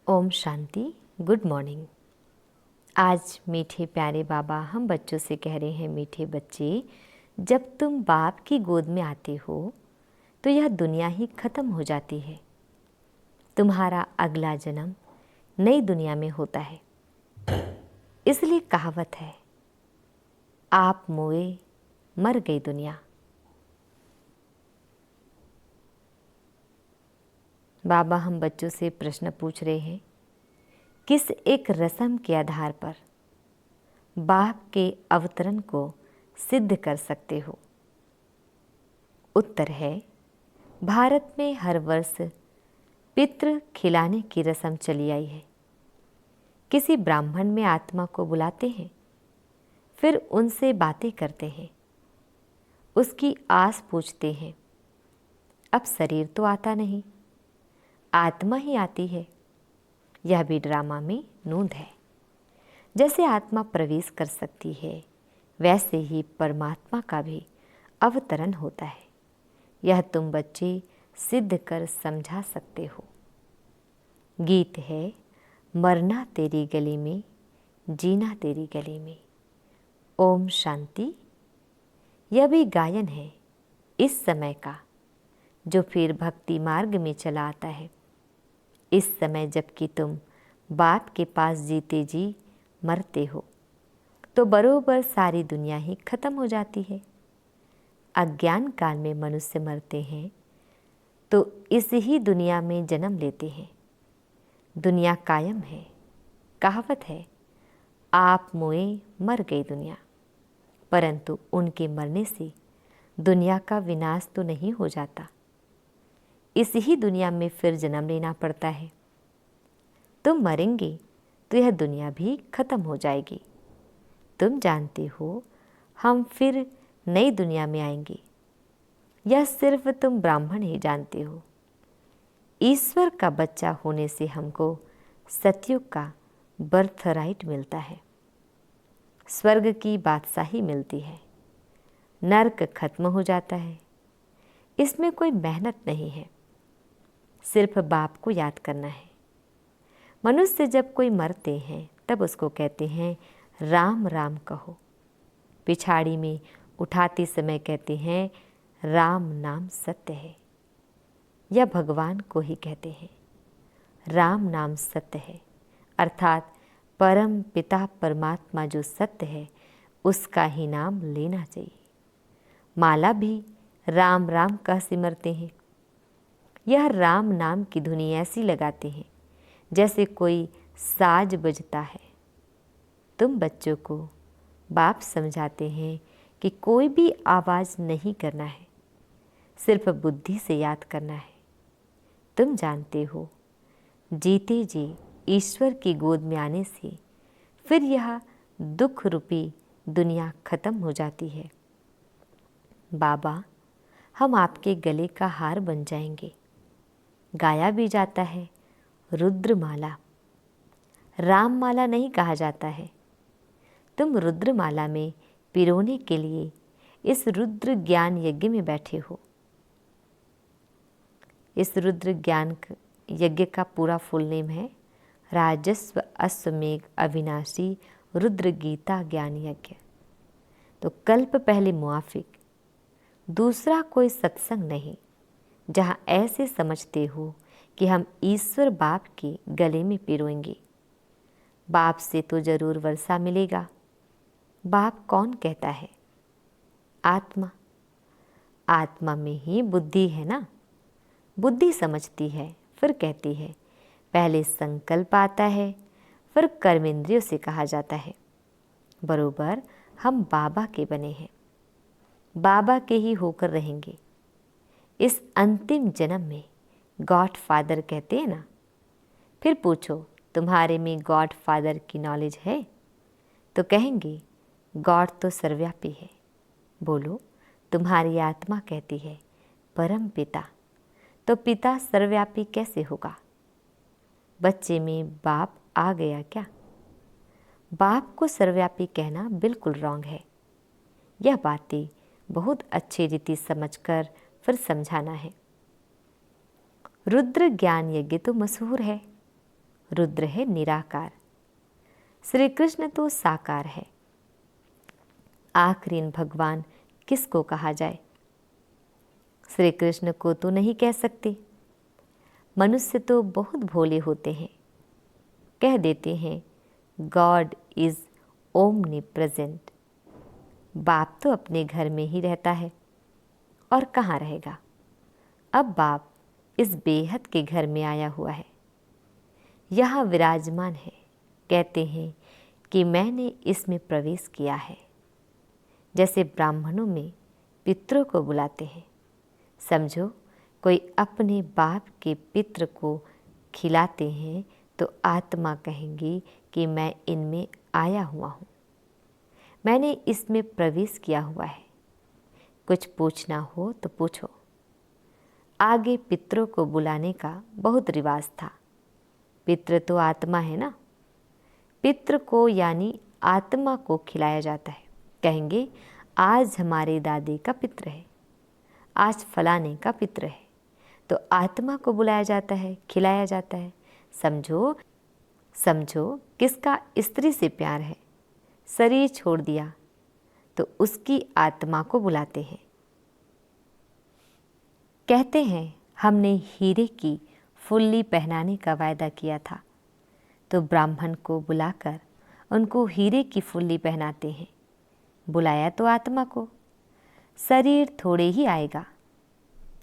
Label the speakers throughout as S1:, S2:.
S1: Om Shanti. Good morning. आज मीठे प्यारे बाबा हम बच्चों से कह रहे हैं, मीठे बच्चे, जब तुम बाप की गोद में आते हो तो यह दुनिया ही खत्म हो जाती है। तुम्हारा अगला जन्म नई दुनिया में होता है। इसलिए कहावत है, आप मोए मर गई दुनिया। बाबा हम बच्चों से प्रश्न पूछ रहे हैं, किस एक रस्म के आधार पर बाप के अवतरण को सिद्ध कर सकते हो? उत्तर है, भारत में हर वर्ष पितृ खिलाने की रस्म चली आई है। किसी ब्राह्मण में आत्मा को बुलाते हैं, फिर उनसे बातें करते हैं, उसकी आस पूछते हैं। अब शरीर तो आता नहीं, आत्मा ही आती है। यह भी ड्रामा में नोंद है। जैसे आत्मा प्रवेश कर सकती है, वैसे ही परमात्मा का भी अवतरण होता है। यह तुम बच्चे सिद्ध कर समझा सकते हो। गीत है, मरना तेरी गली में, जीना तेरी गली में। ओम शांति। यह भी गायन है इस समय का, जो फिर भक्ति मार्ग में चला आता है। इस समय जबकि तुम बाप के पास जीते जी मरते हो, तो बरोबर सारी दुनिया ही खत्म हो जाती है। अज्ञान काल में मनुष्य मरते हैं तो इस ही दुनिया में जन्म लेते हैं। दुनिया कायम है। कहावत है, आप मोए मर गई दुनिया। परंतु उनके मरने से दुनिया का विनाश तो नहीं हो जाता। इस ही दुनिया में फिर जन्म लेना पड़ता है। तुम मरेंगे तो यह दुनिया भी खत्म हो जाएगी। तुम जानते हो, हम फिर नई दुनिया में आएंगे। यह सिर्फ तुम ब्राह्मण ही जानते हो। ईश्वर का बच्चा होने से हमको सतयुग का बर्थ राइट मिलता है। स्वर्ग की बादशाही मिलती है। नर्क खत्म हो जाता है। इसमें कोई मेहनत नहीं है, सिर्फ बाप को याद करना है। मनुष्य जब कोई मरते हैं तब उसको कहते हैं, राम राम कहो। पिछाड़ी में उठाते समय कहते हैं, राम नाम सत्य है। यह भगवान को ही कहते हैं, राम नाम सत्य है। अर्थात परम पिता परमात्मा जो सत्य है, उसका ही नाम लेना चाहिए। माला भी राम राम कह सिमरते हैं। यह राम नाम की धुनी ऐसी लगाते हैं जैसे कोई साज बजता है। तुम बच्चों को बाप समझाते हैं कि कोई भी आवाज़ नहीं करना है, सिर्फ बुद्धि से याद करना है। तुम जानते हो, जीते जी ईश्वर की गोद में आने से फिर यह दुख रूपी दुनिया खत्म हो जाती है। बाबा, हम आपके गले का हार बन जाएंगे। गाया भी जाता है, रुद्रमाला। राममाला नहीं कहा जाता है। तुम रुद्रमाला में पिरोने के लिए इस रुद्र ज्ञान यज्ञ में बैठे हो। इस रुद्र ज्ञान यज्ञ का पूरा फुल नेम है राजस्व अश्वमेघ अविनाशी रुद्र गीता ज्ञान यज्ञ। तो कल्प पहले मुआफिक, दूसरा कोई सत्संग नहीं जहाँ ऐसे समझते हो कि हम ईश्वर बाप के गले में पिरोएंगे। बाप से तो जरूर वर्षा मिलेगा। बाप कौन कहता है? आत्मा। आत्मा में ही बुद्धि है ना। बुद्धि समझती है, फिर कहती है। पहले संकल्प आता है, फिर कर्मेंद्रियों से कहा जाता है। बरोबर हम बाबा के बने हैं, बाबा के ही होकर रहेंगे। इस अंतिम जन्म में गॉड फादर कहते हैं ना। फिर पूछो, तुम्हारे में गॉड फादर की नॉलेज है? तो कहेंगे, गॉड तो सर्वव्यापी है। बोलो, तुम्हारी आत्मा कहती है, परम पिता। तो पिता सर्वव्यापी कैसे होगा? बच्चे में बाप आ गया क्या? बाप को सर्वव्यापी कहना बिल्कुल रॉन्ग है। यह बातें बहुत अच्छी रीति समझकर फिर समझाना है। रुद्र ज्ञान यज्ञ तो मशहूर है। रुद्र है निराकार, श्री कृष्ण तो साकार है। आखिर भगवान किसको कहा जाए? श्री कृष्ण को तो नहीं कह सकते। मनुष्य तो बहुत भोले होते हैं, कह देते हैं गॉड इज ओमनी प्रेजेंट। बाप तो अपने घर में ही रहता है और कहाँ रहेगा। अब बाप इस बेहद के घर में आया हुआ है, यहाँ विराजमान है। कहते हैं कि मैंने इसमें प्रवेश किया है। जैसे ब्राह्मणों में पितरों को बुलाते हैं, समझो कोई अपने बाप के पित्र को खिलाते हैं तो आत्मा कहेंगी कि मैं इनमें आया हुआ हूँ, मैंने इसमें प्रवेश किया हुआ है। कुछ पूछना हो तो पूछो। आगे पितरों को बुलाने का बहुत रिवाज था। पितृ तो आत्मा है ना, पितृ को यानी आत्मा को खिलाया जाता है। कहेंगे आज हमारे दादी का पितृ है, आज फलाने का पितृ है, तो आत्मा को बुलाया जाता है, खिलाया जाता है। समझो समझो किसका स्त्री से प्यार है, शरीर छोड़ दिया तो उसकी आत्मा को बुलाते हैं। कहते हैं हमने हीरे की फुल्ली पहनाने का वायदा किया था, तो ब्राह्मण को बुलाकर उनको हीरे की फुल्ली पहनाते हैं। बुलाया तो आत्मा को, शरीर थोड़े ही आएगा।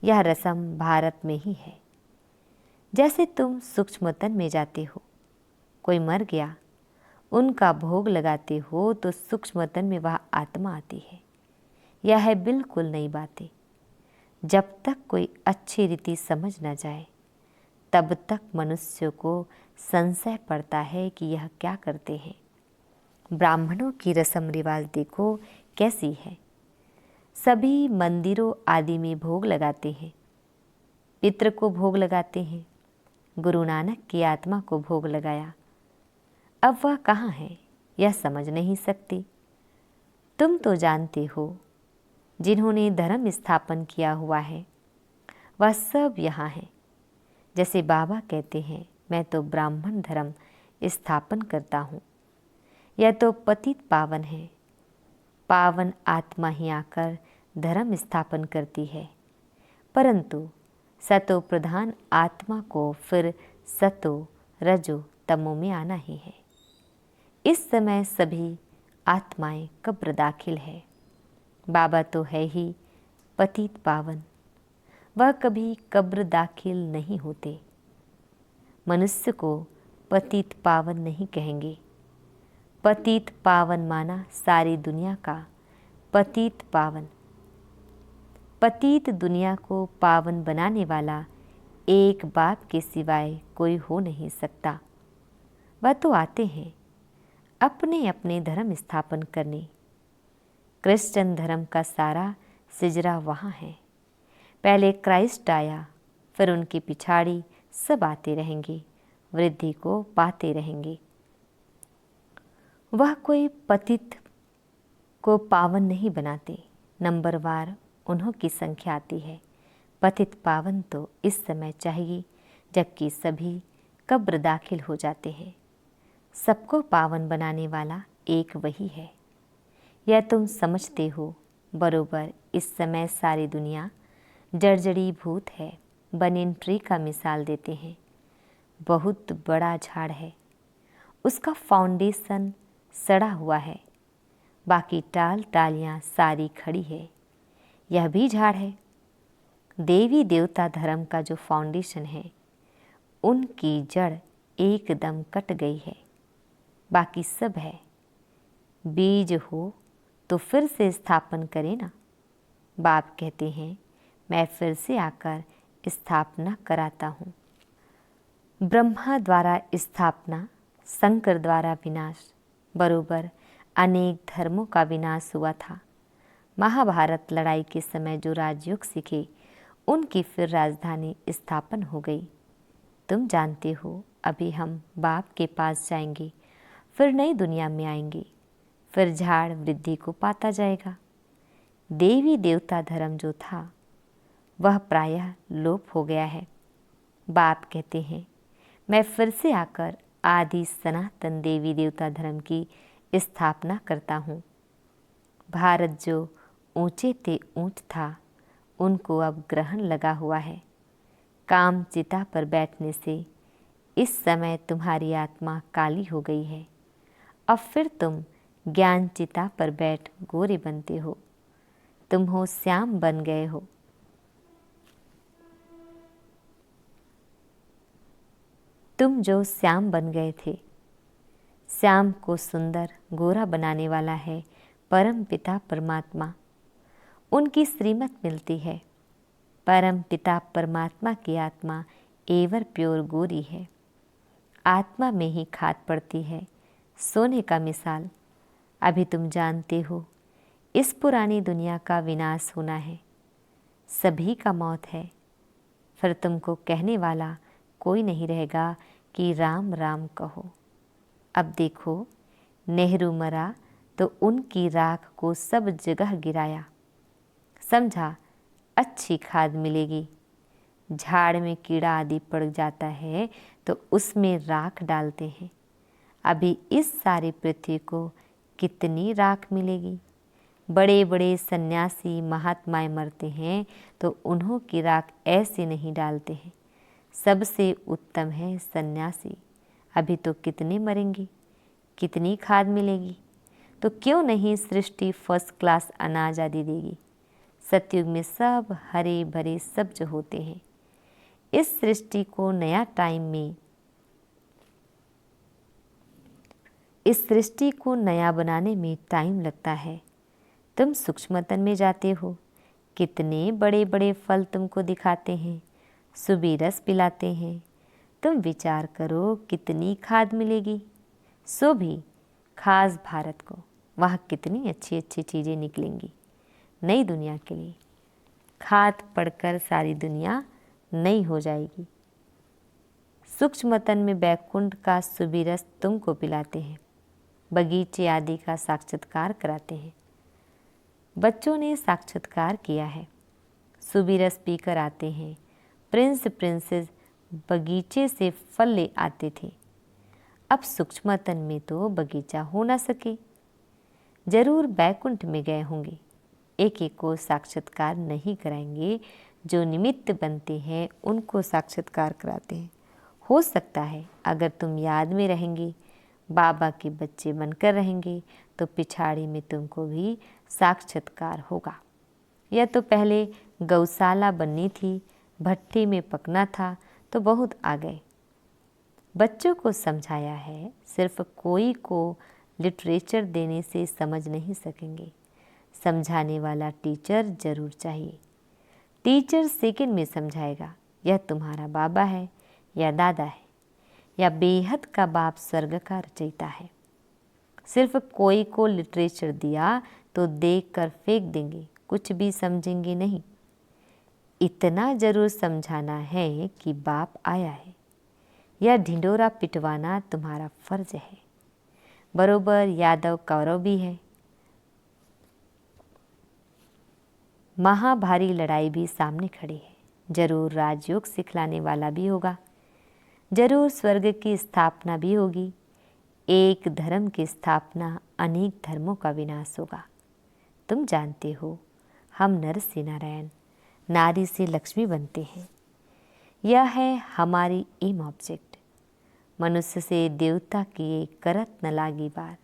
S1: यह रस्म भारत में ही है। जैसे तुम सूक्ष्म तन में जाते हो, कोई मर गया, उनका भोग लगाते हो तो सूक्ष्म तन में वह आत्मा आती है। यह है बिल्कुल नई बातें। जब तक कोई अच्छी रीति समझ न जाए तब तक मनुष्य को संशय पड़ता है कि यह क्या करते हैं। ब्राह्मणों की रस्म रिवाज देखो कैसी है। सभी मंदिरों आदि में भोग लगाते हैं, पितृ को भोग लगाते हैं। गुरु नानक की आत्मा को भोग लगाया, अब वह कहाँ है यह समझ नहीं सकती। तुम तो जानते हो जिन्होंने धर्म स्थापन किया हुआ है वह सब यहाँ है। जैसे बाबा कहते हैं मैं तो ब्राह्मण धर्म स्थापन करता हूँ। यह तो पतित पावन है, पावन आत्मा ही आकर धर्म स्थापन करती है। परंतु सतो प्रधान आत्मा को फिर सतो रजो तमो में आना ही है। इस समय सभी आत्माएं कब्र दाखिल है। बाबा तो है ही पतित पावन, वह कभी कब्र दाखिल नहीं होते। मनुष्य को पतित पावन नहीं कहेंगे। पतित पावन माना सारी दुनिया का पतित पावन। पतित दुनिया को पावन बनाने वाला एक बाप के सिवाय कोई हो नहीं सकता। वह तो आते हैं अपने अपने धर्म स्थापन करने। क्रिश्चियन धर्म का सारा सिजरा वहाँ है। पहले क्राइस्ट आया, फिर उनकी पिछाड़ी सब आते रहेंगे, वृद्धि को पाते रहेंगे। वह कोई पतित को पावन नहीं बनाते, नंबरवार उन्हों की संख्या आती है। पतित पावन तो इस समय चाहिए जबकि सभी कब्र दाखिल हो जाते हैं। सबको पावन बनाने वाला एक वही है, यह तुम समझते हो बरोबर। इस समय सारी दुनिया जर्जरी भूत है। बनिन ट्री का मिसाल देते हैं। बहुत बड़ा झाड़ है, उसका फाउंडेशन सड़ा हुआ है, बाकी टाल टालियाँ सारी खड़ी है। यह भी झाड़ है। देवी देवता धर्म का जो फाउंडेशन है उनकी जड़ एकदम कट गई है, बाकी सब है। बीज हो तो फिर से स्थापन करें ना। बाप कहते हैं मैं फिर से आकर स्थापना कराता हूँ। ब्रह्मा द्वारा स्थापना, शंकर द्वारा विनाश, बरोबर अनेक धर्मों का विनाश हुआ था। महाभारत लड़ाई के समय जो राजयोग सीखे उनकी फिर राजधानी स्थापन हो गई। तुम जानते हो अभी हम बाप के पास जाएंगे, फिर नई दुनिया में आएंगे, फिर झाड़ वृद्धि को पाता जाएगा। देवी देवता धर्म जो था वह प्रायः लोप हो गया है। बाप कहते हैं मैं फिर से आकर आदि सनातन देवी देवता धर्म की स्थापना करता हूँ। भारत जो ऊंचे ते ऊंच था, उनको अब ग्रहण लगा हुआ है। काम चिता पर बैठने से इस समय तुम्हारी आत्मा काली हो गई है। अब फिर तुम ज्ञान चिता पर बैठ गोरे बनते हो। तुम हो श्याम बन गए हो। तुम जो श्याम बन गए थे। श्याम को सुंदर गोरा बनाने वाला है परम पिता परमात्मा। उनकी श्रीमत मिलती है। परम पिता परमात्मा की आत्मा एवर प्योर गोरी है। आत्मा में ही खाद पड़ती है सोने का मिसाल। अभी तुम जानते हो इस पुरानी दुनिया का विनाश होना है, सभी का मौत है। फिर तुमको कहने वाला कोई नहीं रहेगा कि राम राम कहो। अब देखो, नेहरू मरा तो उनकी राख को सब जगह गिराया। समझा अच्छी खाद मिलेगी। झाड़ में कीड़ा आदि पड़ जाता है तो उसमें राख डालते हैं। अभी इस सारी पृथ्वी को कितनी राख मिलेगी। बड़े बड़े सन्यासी महात्माएं मरते हैं तो उन्हों की राख ऐसे नहीं डालते हैं। सबसे उत्तम है सन्यासी। अभी तो कितने मरेंगे, कितनी खाद मिलेगी। तो क्यों नहीं सृष्टि फर्स्ट क्लास अनाज आदि देगी। सतयुग में सब हरे भरे सब्ज होते हैं। इस सृष्टि को नया टाइम में इस सृष्टि को नया बनाने में टाइम लगता है। तुम सूक्ष्मतन में जाते हो, कितने बड़े बड़े फल तुमको दिखाते हैं, सुबह रस पिलाते हैं। तुम विचार करो कितनी खाद मिलेगी, सो भी खास भारत को। वहाँ कितनी अच्छी अच्छी चीज़ें निकलेंगी नई दुनिया के लिए। खाद पड़कर सारी दुनिया नई हो जाएगी। सूक्ष्मतन में बैकुंठ का सुबह रस तुमको पिलाते हैं, बगीचे आदि का साक्षात्कार कराते हैं। बच्चों ने साक्षात्कार किया है, सुबह रस पीकर आते हैं। प्रिंस प्रिंसेस बगीचे से फल ले आते थे। अब सूक्ष्मतन में तो बगीचा हो ना सके, जरूर बैकुंठ में गए होंगे। एक एक को साक्षात्कार नहीं कराएंगे, जो निमित्त बनते हैं उनको साक्षात्कार कराते हैं। हो सकता है अगर तुम याद में रहेंगे, बाबा के बच्चे बनकर रहेंगे, तो पिछाड़ी में तुमको भी साक्षात्कार होगा। यह तो पहले गौशाला बननी थी, भट्टी में पकना था तो बहुत आ गए। बच्चों को समझाया है, सिर्फ कोई को लिटरेचर देने से समझ नहीं सकेंगे। समझाने वाला टीचर जरूर चाहिए। टीचर सेकंड में समझाएगा। यह तुम्हारा बाबा है या दादा है या बेहद का बाप स्वर्ग का रचयिता है। सिर्फ कोई को लिटरेचर दिया तो देख कर फेंक देंगे, कुछ भी समझेंगे नहीं। इतना जरूर समझाना है कि बाप आया है। यह ढिंडोरा पिटवाना तुम्हारा फर्ज है। बरोबर यादव कौरव भी है। महाभारी लड़ाई भी सामने खड़ी है। जरूर राजयोग सिखलाने वाला भी होगा, जरूर स्वर्ग की स्थापना भी होगी। एक धर्म की स्थापना अनेक धर्मों का विनाश होगा। तुम जानते हो हम नर से नारायण, नारी से लक्ष्मी बनते हैं। यह है हमारी एम ऑब्जेक्ट। मनुष्य से देवता किए करत न लागी बार।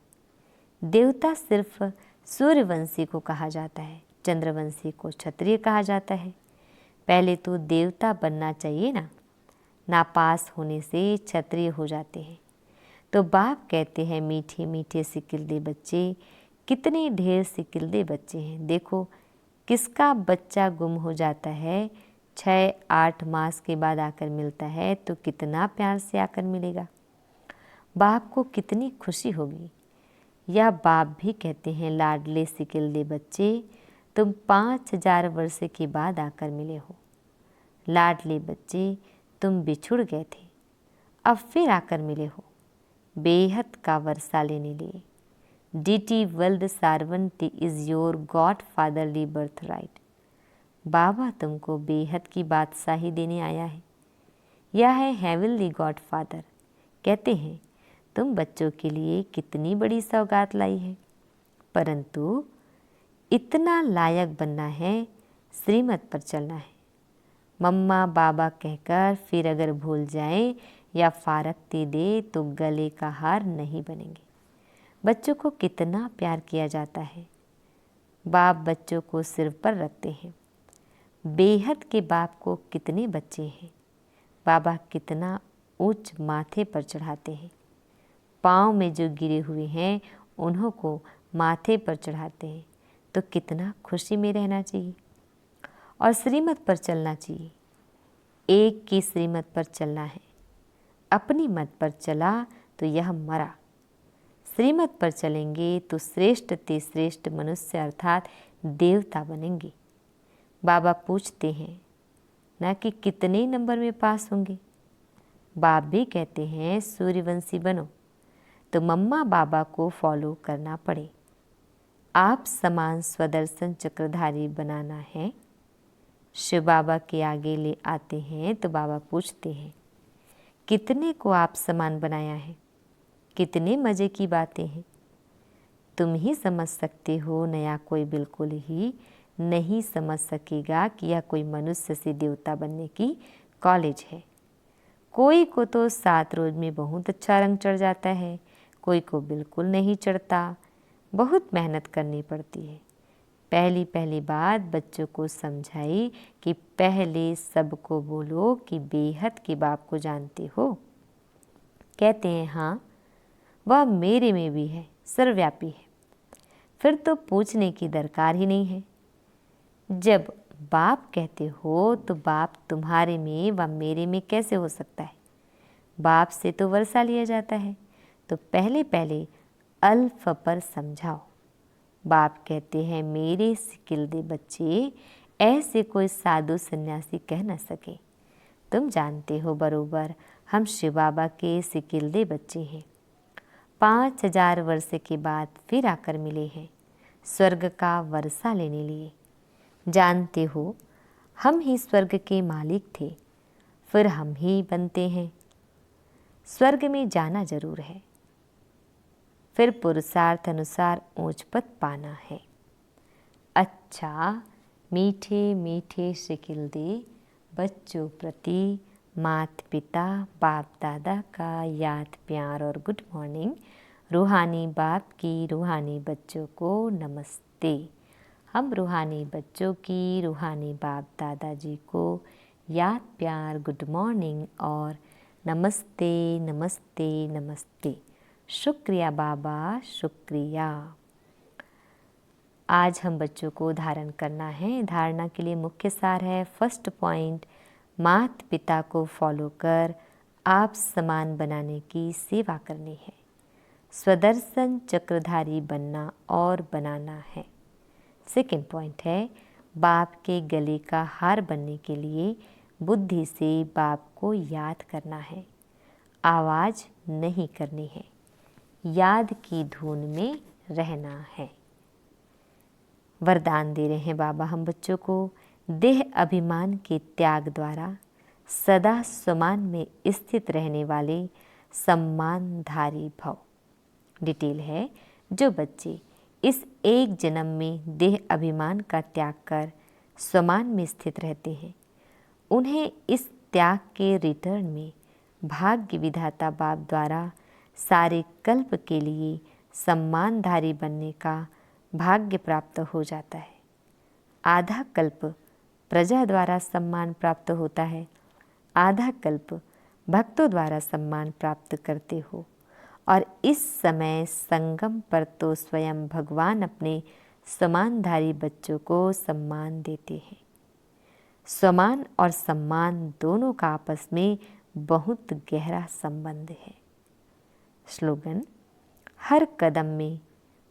S1: देवता सिर्फ सूर्यवंशी को कहा जाता है, चंद्रवंशी को क्षत्रिय कहा जाता है। पहले तो देवता बनना चाहिए ना, नापास होने से क्षत्रिय हो जाते हैं। तो बाप कहते हैं मीठे मीठे सिकिलदे बच्चे, कितने ढेर सिकिलदे बच्चे हैं। देखो किसका बच्चा गुम हो जाता है, 6-8 मास के बाद आकर मिलता है तो कितना प्यार से आकर मिलेगा। बाप को कितनी खुशी होगी। या बाप भी कहते हैं लाडले सिकिलदे बच्चे, तुम 5000 वर्ष के बाद आकर मिले हो। लाडले बच्चे, तुम बिछुड़ गए थे, अब फिर आकर मिले हो बेहद का वर्षा लेने लिए। Deity world sovereignty is your God fatherly birthright. बाबा तुमको बेहद की बादशाही देने आया है। यह है हेवनली गॉडफादर। कहते हैं तुम बच्चों के लिए कितनी बड़ी सौगात लाई है, परंतु इतना लायक बनना है, श्रीमत पर चलना है। मम्मा बाबा कहकर फिर अगर भूल जाएं या फारकती दे तो गले का हार नहीं बनेंगे। बच्चों को कितना प्यार किया जाता है। बाप बच्चों को सिर पर रखते हैं। बेहद के बाप को कितने बच्चे हैं। बाबा कितना ऊंच माथे पर चढ़ाते हैं। पाँव में जो गिरे हुए हैं उन्हों को माथे पर चढ़ाते हैं। तो कितना खुशी में रहना चाहिए और श्रीमत पर चलना चाहिए। एक की श्रीमत पर चलना है। अपनी मत पर चला तो यह मरा। श्रीमत पर चलेंगे तो श्रेष्ठ ते श्रेष्ठ मनुष्य अर्थात देवता बनेंगे। बाबा पूछते हैं ना कि कितने नंबर में पास होंगे। बाप भी कहते हैं सूर्यवंशी बनो, तो मम्मा बाबा को फॉलो करना पड़े। आप समान स्वदर्शन चक्रधारी बनाना है। शिव बाबा के आगे ले आते हैं तो बाबा पूछते हैं कितने को आप समान बनाया है। कितने मज़े की बातें हैं। तुम ही समझ सकते हो, नया कोई बिल्कुल ही नहीं समझ सकेगा कि यह कोई मनुष्य से देवता बनने की कॉलेज है। कोई को तो 7 रोज में बहुत अच्छा रंग चढ़ जाता है, कोई को बिल्कुल नहीं चढ़ता। बहुत मेहनत करनी पड़ती है। पहली बात बच्चों को समझाई कि पहले सबको बोलो कि बेहद के बाप को जानते हो। कहते हैं हाँ, वह मेरे में भी है, सर्वव्यापी है। फिर तो पूछने की दरकार ही नहीं है। जब बाप कहते हो तो बाप तुम्हारे में व मेरे में कैसे हो सकता है। बाप से तो वर्षा लिया जाता है। तो पहले अल्फ पर समझाओ। बाप कहते हैं मेरे सिकिलदे बच्चे, ऐसे कोई साधु सन्यासी कह न सके। तुम जानते हो बरोबर हम शिव बाबा के सिकिलदे बच्चे हैं। 5000 वर्ष के बाद फिर आकर मिले हैं स्वर्ग का वर्षा लेने लिए। जानते हो हम ही स्वर्ग के मालिक थे, फिर हम ही बनते हैं। स्वर्ग में जाना जरूर है, फिर पुरुषार्थ अनुसार ऊंच पद पाना है। अच्छा, मीठे मीठे शिकिलदे बच्चों प्रति माता पिता बाप दादा का याद प्यार और गुड मॉर्निंग। रूहानी बाप की रूहानी बच्चों को नमस्ते। हम रूहानी बच्चों की रूहानी बाप दादाजी को याद प्यार गुड मॉर्निंग और नमस्ते नमस्ते नमस्ते। शुक्रिया बाबा, शुक्रिया। आज हम बच्चों को धारण करना है। धारणा के लिए मुख्य सार है, फर्स्ट पॉइंट, माता पिता को फॉलो कर आप समान बनाने की सेवा करनी है। स्वदर्शन चक्रधारी बनना और बनाना है। सेकेंड पॉइंट है, बाप के गले का हार बनने के लिए बुद्धि से बाप को याद करना है, आवाज़ नहीं करनी है, याद की धुन में रहना है। वरदान दे रहे हैं बाबा हम बच्चों को, देह अभिमान के त्याग द्वारा सदा समान में स्थित रहने वाले सम्मानधारी भव। डिटेल है, जो बच्चे इस एक जन्म में देह अभिमान का त्याग कर समान में स्थित रहते हैं, उन्हें इस त्याग के रिटर्न में भाग्य विधाता बाप द्वारा सारे कल्प के लिए सम्मानधारी बनने का भाग्य प्राप्त हो जाता है। आधा कल्प प्रजा द्वारा सम्मान प्राप्त होता है, आधा कल्प भक्तों द्वारा सम्मान प्राप्त करते हो। और इस समय संगम पर तो स्वयं भगवान अपने सम्मानधारी बच्चों को सम्मान देते हैं। सम्मान और सम्मान दोनों का आपस में बहुत गहरा संबंध है। स्लोगन, हर कदम में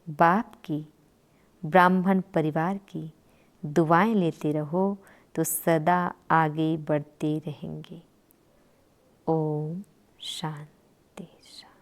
S1: बाप की, ब्राह्मण परिवार की दुआएं लेते रहो तो सदा आगे बढ़ते रहेंगे। ओम शांति शांति।